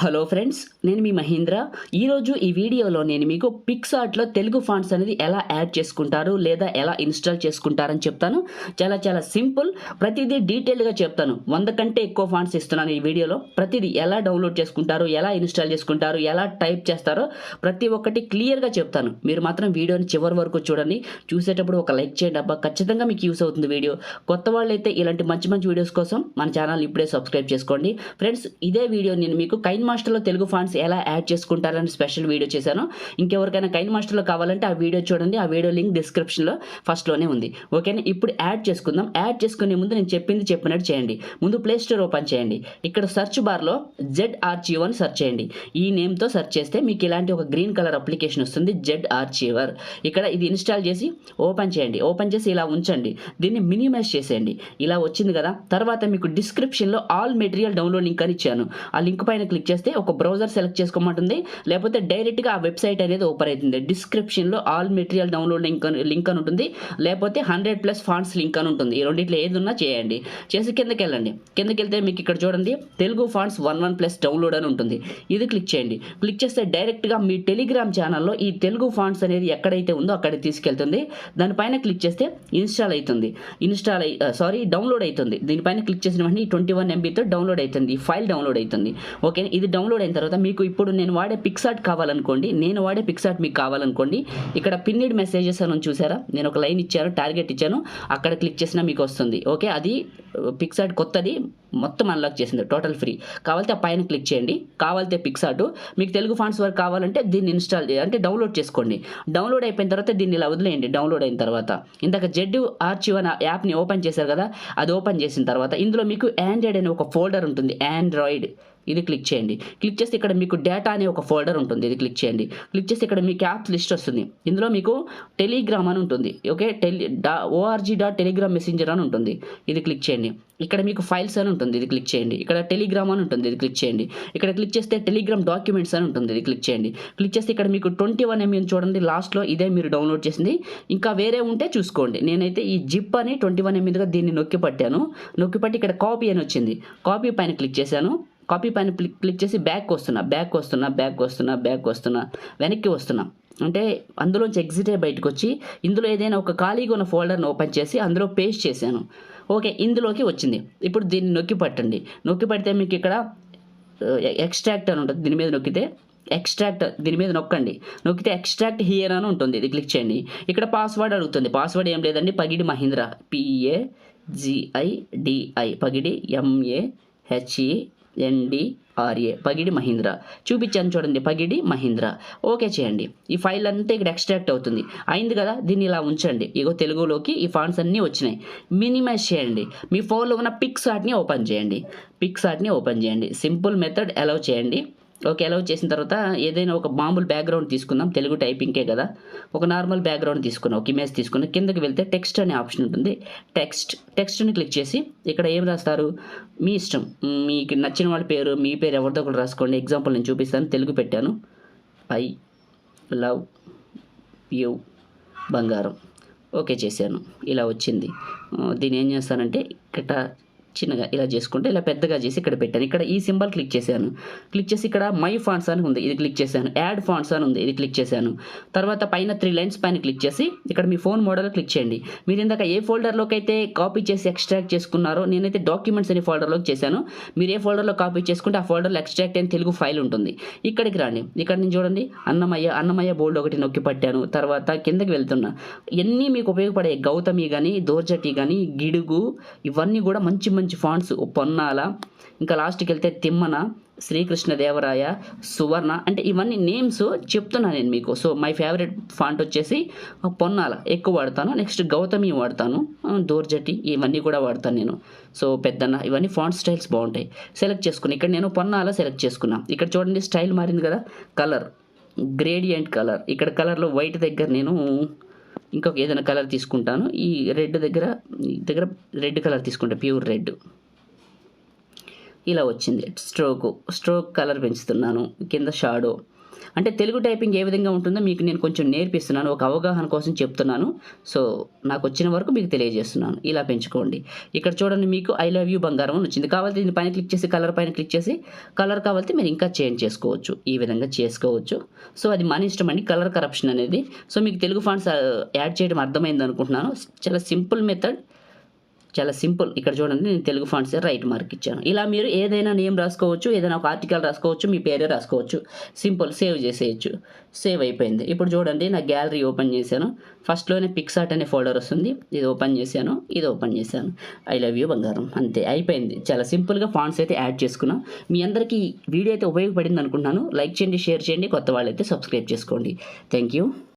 Hello friends, నేను మీ మహేంద్ర. ఈరోజు ఈ వీడియోలో నేను మీకు పిక్సార్ట్లో తెలుగు ఫాంట్స్ అనేది ఎలా యాడ్ చేసుకుంటారు లేదా ఎలా ఇన్స్టాల్ చేసుకుంటారని చెప్తాను. చాలా సింపుల్, ప్రతిదీ డీటెయిల్గా చెప్తాను. 100 కంటే ఎక్కువ ఫాంట్స్ ఇస్తున్నాను ఈ వీడియోలో. ప్రతిదీ ఎలా డౌన్లోడ్ చేసుకుంటారు, ఎలా ఇన్స్టాల్ చేసుకుంటారు, ఎలా టైప్ చేస్తారో ప్రతి ఒక్కటి క్లియర్గా చెప్తాను. మీరు మాత్రం వీడియోని చివరి వరకు చూడండి. చూసేటప్పుడు ఒక లైక్ చేయండి అబ్బా, ఖచ్చితంగా మీకు యూస్ అవుతుంది వీడియో. కొత్త వాళ్ళైతే ఇలాంటి మంచి వీడియోస్ కోసం మన ఛానల్ ఇప్పుడే సబ్స్క్రైబ్ చేసుకోండి. ఫ్రెండ్స్, ఇదే వీడియో నేను మీకు కైన్ మాస్టర్లో తెలుగు ఫాంట్స్ ఎలా యాడ్ చేసుకుంటారని స్పెషల్ వీడియో చేశాను. ఇంకెవరికైనా కైన్ మాస్టర్లో కావాలంటే ఆ వీడియో చూడండి. ఆ వీడియో లింక్ డిస్క్రిప్షన్లో ఫస్ట్లోనే ఉంది. ఓకేనా? ఇప్పుడు యాడ్ చేసుకుందాం. యాడ్ చేసుకునే ముందు నేను చెప్పినట్టు చేయండి. ముందు ప్లే స్టోర్ ఓపెన్ చేయండి. ఇక్కడ సెర్చ్ బార్లో ZArchive అని సెర్చ్ చేయండి. ఈ నేమ్తో సెర్చ్ చేస్తే మీకు ఇలాంటి ఒక గ్రీన్ కలర్ అప్లికేషన్ వస్తుంది, ZArchiver. ఇక్కడ ఇది ఇన్స్టాల్ చేసి ఓపెన్ చేయండి. ఓపెన్ చేసి ఇలా ఉంచండి. దీన్ని మినిమైజ్ చేసేయండి. ఇలా వచ్చింది కదా. తర్వాత మీకు డిస్క్రిప్షన్లో ఆల్ మెటీరియల్ డౌన్లోడ్ లింక్ అని ఇచ్చాను. ఆ లింక్ పైన క్లిక్ చేస్తే ఒక బ్రౌజర్ సెలెక్ట్ చేసుకోమంటుంది, లేకపోతే డైరెక్ట్గా ఆ వెబ్సైట్ అనేది ఓపెన్ అవుతుంది. డిస్క్రిప్షన్లో ఆల్ మెటీరియల్ డౌన్లోడ్ లింక్ అని ఉంటుంది, లేకపోతే 100+ ఫాంట్స్ లింక్ అని ఉంటుంది. ఈ రెండిట్లో ఏది ఉన్నా చేయండి. చేసి కిందకి వెళ్ళండి. కిందకి వెళ్తే మీకు ఇక్కడ చూడండి తెలుగు ఫాంట్స్ 11+ డౌన్లోడ్ అని ఉంటుంది. ఇది క్లిక్ చేయండి. క్లిక్ చేస్తే డైరెక్ట్గా మీ టెలిగ్రామ్ ఛానల్లో ఈ తెలుగు ఫాంట్స్ అనేది ఎక్కడైతే ఉందో అక్కడికి తీసుకెళ్తుంది. దానిపైన క్లిక్ చేస్తే ఇన్స్టాల్ అవుతుంది. డౌన్లోడ్ అవుతుంది. దీనిపైన క్లిక్ చేసిన వెంటనే 21 MBతో డౌన్లోడ్ అవుతుంది. ఈ ఫైల్ డౌన్లోడ్ అవుతుంది. ఓకే, ఇది డౌన్లోడ్ అయిన తర్వాత మీకు ఇప్పుడు నేను వాడే పిక్సార్ట్ కావాలనుకోండి, నేను వాడే పిక్సార్ట్ మీకు కావాలనుకోండి, ఇక్కడ పిన్నిడ్ మెసేజెస్ అని చూసారా, నేను ఒక లైన్ ఇచ్చాను, టార్గెట్ ఇచ్చాను, అక్కడ క్లిక్ చేసినా మీకు వస్తుంది. ఓకే, అది పిక్సార్ట్ కొత్తది, మొత్తం అన్లాక్ చేసింది, టోటల్ ఫ్రీ. కావాలంటే ఆ పైన క్లిక్ చేయండి. కావాలంటే పిక్సార్ట్ మీకు తెలుగు ఫాంట్స్ వరకు కావాలంటే దీన్ని ఇన్స్టాల్ అంటే డౌన్లోడ్ చేసుకోండి. డౌన్లోడ్ అయిపోయిన తర్వాత దీన్ని ఇలా వదిలేయండి. డౌన్లోడ్ అయిన తర్వాత ఇందాక ZArchive అనే యాప్ని ఓపెన్ చేశారు కదా, అది ఓపెన్ చేసిన తర్వాత ఇందులో మీకు ఆండ్రాయిడ్ అనే ఒక ఫోల్డర్ ఉంటుంది, ఆండ్రాయిడ్. ఇది క్లిక్ చేయండి. క్లిక్ చేస్తే ఇక్కడ మీకు డేటా అనే ఒక ఫోల్డర్ ఉంటుంది. ఇది క్లిక్ చేయండి. క్లిక్ చేస్తే ఇక్కడ మీకు యాప్స్ లిస్ట్ వస్తుంది. ఇందులో మీకు టెలిగ్రామ్ అని ఉంటుంది. ఓకే, org.telegram మెసెంజర్ అని ఉంటుంది. ఇది క్లిక్ చేయండి. ఇక్కడ మీకు ఫైల్స్ అని ఉంటుంది. ఇది క్లిక్ చేయండి. ఇక్కడ టెలిగ్రామ్ అని ఉంటుంది. ఇది క్లిక్ చేయండి. ఇక్కడ క్లిక్ చేస్తే టెలిగ్రామ్ డాక్యుమెంట్స్ అని ఉంటుంది. ఇది క్లిక్ చేయండి. క్లిక్ చేస్తే ఇక్కడ మీకు 21 MB చూడండి లాస్ట్లో, ఇదే మీరు డౌన్లోడ్ చేసింది. ఇంకా వేరే ఉంటే చూసుకోండి. నేనైతే ఈ జిప్ అని 21 MBగా దీన్ని నొక్కి పట్టాను. నొక్కి పట్టి ఇక్కడ కాపీ అని వచ్చింది. కాపీ పైన క్లిక్ చేశాను. కాపీ పైన క్లిక్ చేసి బ్యాక్ వస్తున్నా, వెనక్కి వస్తున్నా. అంటే అందులోంచి ఎగ్జిట్ అయ్యి బయటకు వచ్చి ఇందులో ఏదైనా ఒక ఖాళీగా ఉన్న ఫోల్డర్ని ఓపెన్ చేసి అందులో పేస్ట్ చేశాను. ఓకే, ఇందులోకి వచ్చింది. ఇప్పుడు దీన్ని నొక్కి పట్టండి. నొక్కి పడితే మీకు ఇక్కడ ఎక్స్ట్రాక్ట్ అని ఉంటుంది. దీని మీద నొక్కితే ఎక్స్ట్రాక్ట్, దీని మీద నొక్కండి. నొక్కితే ఎక్స్ట్రాక్ట్ హియర్ అని ఉంటుంది. ఇది క్లిక్ చేయండి. ఇక్కడ పాస్వర్డ్ అడుగుతుంది. పాస్వర్డ్ ఏం లేదండి, పగిడి మహీంద్ర, PAGIDI, పగిడి MAHENDRA, పగిడి మహీంద్ర. చూపించాను చూడండి, పగిడి మహీంద్ర. ఓకే చేయండి. ఈ ఫైల్ అంతా ఇక్కడ ఎక్స్ట్రాక్ట్ అవుతుంది. అయింది కదా, దీన్ని ఇలా ఉంచండి. ఇగో తెలుగులోకి ఈ ఫాంట్స్ అన్నీ వచ్చినాయి. మినిమైజ్ చేయండి. మీ ఫోన్లో ఉన్న పిక్సార్ట్ని ఓపెన్ చేయండి. సింపుల్ మెథడ్ అలౌ చేయండి. ఓకే, అలౌ చేసిన తర్వాత ఏదైనా ఒక మామూలు బ్యాక్గ్రౌండ్ తీసుకుందాం. తెలుగు టైపింగే కదా, ఒక నార్మల్ బ్యాక్గ్రౌండ్ తీసుకున్నాం. ఒక ఇమేజ్ తీసుకుని కిందకి వెళ్తే టెక్స్ట్ అనే ఆప్షన్ ఉంటుంది. టెక్స్ట్ని క్లిక్ చేసి ఇక్కడ ఏం రాస్తారు మీ ఇష్టం. మీకు నచ్చిన వాళ్ళ పేరు, మీ పేరు ఎవరితో కూడా రాసుకోండి. ఎగ్జాంపుల్ నేను చూపిస్తాను. తెలుగు పెట్టాను. ఐ లవ్ యూ బంగారం. ఓకే చేశాను. ఇలా వచ్చింది. దీన్ని ఏం చేస్తానంటే ఇక్కడ చిన్నగా ఇలా చేసుకుంటే ఇలా పెద్దగా చేసి ఇక్కడ పెట్టాను. ఇక్కడ ఈ సింబల్ క్లిక్ చేశాను. క్లిక్ చేసి ఇక్కడ మై ఫాంట్స్ అని ఉంది. ఇది క్లిక్ చేశాను. యాడ్ ఫాంట్స్ అని ఉంది. ఇది క్లిక్ చేశాను. తర్వాత పైన 3 లైన్స్ పైన క్లిక్ చేసి ఇక్కడ మీ ఫోన్ మోడల్ క్లిక్ చేయండి. మీరు ఇందాక ఏ ఫోల్డర్లోకి అయితే కాపీ చేసి ఎక్స్ట్రాక్ట్ చేసుకున్నారో, నేనైతే డాక్యుమెంట్స్ అనే ఫోల్డర్లోకి చేశాను. మీరు ఏ ఫోల్డర్లో కాపీ చేసుకుంటే ఆ ఫోల్డర్లో ఎక్స్ట్రాక్ట్ అయిన తెలుగు ఫైల్ ఉంటుంది. ఇక్కడికి రండి. ఇక్కడ నుంచి చూడండి, అన్నమయ్య బోల్డ్ ఒకటి నొక్కి పట్టాను. తర్వాత కిందకి వెళ్తున్నా. ఇవన్నీ మీకు ఉపయోగపడే గౌతమి కానీ, దోర్జటి కానీ, గిడుగు, ఇవన్నీ కూడా మంచి ఫాంట్స్. పొన్నాల, ఇంకా లాస్ట్కి వెళ్తే తిమ్మన, శ్రీకృష్ణదేవరాయ, సువర్ణ, అంటే ఇవన్నీ నేమ్స్ చెప్తున్నాను నేను మీకు. సో మై ఫేవరెట్ ఫాంట్ వచ్చేసి పొన్నాల ఎక్కువ వాడతాను. నెక్స్ట్ గౌతమి వాడతాను, దోర్జటి ఇవన్నీ కూడా వాడతాను నేను. సో పెద్దన్న, ఇవన్నీ ఫాంట్ స్టైల్స్ బాగుంటాయి. సెలెక్ట్ చేసుకుని ఇక్కడ నేను పొన్నాల సెలెక్ట్ చేసుకున్నాను. ఇక్కడ చూడండి స్టైల్ మారింది కదా, కలర్ గ్రేడియంట్ కలర్. ఇక్కడ కలర్లో వైట్ దగ్గర నేను ఇంకొక ఏదైనా కలర్ తీసుకుంటాను. ఈ రెడ్ దగ్గర రెడ్ కలర్ తీసుకుంటా, ప్యూర్ రెడ్. ఇలా వచ్చింది. స్ట్రోక్ కలర్ పెంచుతున్నాను. కింద షాడో అంటే తెలుగు టైపింగ్ ఏ విధంగా ఉంటుందో మీకు నేను కొంచెం నేర్పిస్తున్నాను, ఒక అవగాహన కోసం చెప్తున్నాను. సో నాకు వచ్చిన వరకు మీకు తెలియజేస్తున్నాను. ఇలా పెంచుకోండి. ఇక్కడ చూడండి, మీకు ఐ లవ్ యూ బంగారం అని వచ్చింది. కావాలంటే దీని పైన క్లిక్ చేసి కలర్ పైన క్లిక్ చేసి కలర్ కావాలంటే మీరు ఇంకా చేంజ్ చేసుకోవచ్చు, ఈ విధంగా చేసుకోవచ్చు. సో అది మన ఇష్టం అండి, కలర్ కరప్షన్ అనేది. సో మీకు తెలుగు ఫాంట్స్ యాడ్ చేయడం అర్థమైంది అనుకుంటున్నాను. చాలా సింపుల్ మెథడ్, చాలా సింపుల్. ఇక్కడ చూడండి, నేను తెలుగు ఫాంట్స్ రైట్ మార్క్ ఇచ్చాను. ఇలా మీరు ఏదైనా నేమ్ రాసుకోవచ్చు, ఏదైనా ఒక ఆర్టికల్ రాసుకోవచ్చు, మీ పేరే రాసుకోవచ్చు. సింపుల్, సేవ్ చేసేయచ్చు. సేవ్ అయిపోయింది. ఇప్పుడు చూడండి, నా గ్యాలరీ ఓపెన్ చేశాను. ఫస్ట్లోనే పిక్సార్ట్ అనే ఫోల్డర్ వస్తుంది, ఇది ఓపెన్ చేశాను, ఇది ఓపెన్ చేశాను. ఐ లవ్ యూ బంగారం, అంతే అయిపోయింది. చాలా సింపుల్గా ఫాంట్స్ అయితే యాడ్ చేసుకున్నాం. మీ అందరికీ వీడియో అయితే ఉపయోగపడింది అనుకుంటున్నాను. లైక్ చేయండి, షేర్ చేయండి, కొత్త వాళ్ళైతే సబ్స్క్రైబ్ చేసుకోండి. Thank you.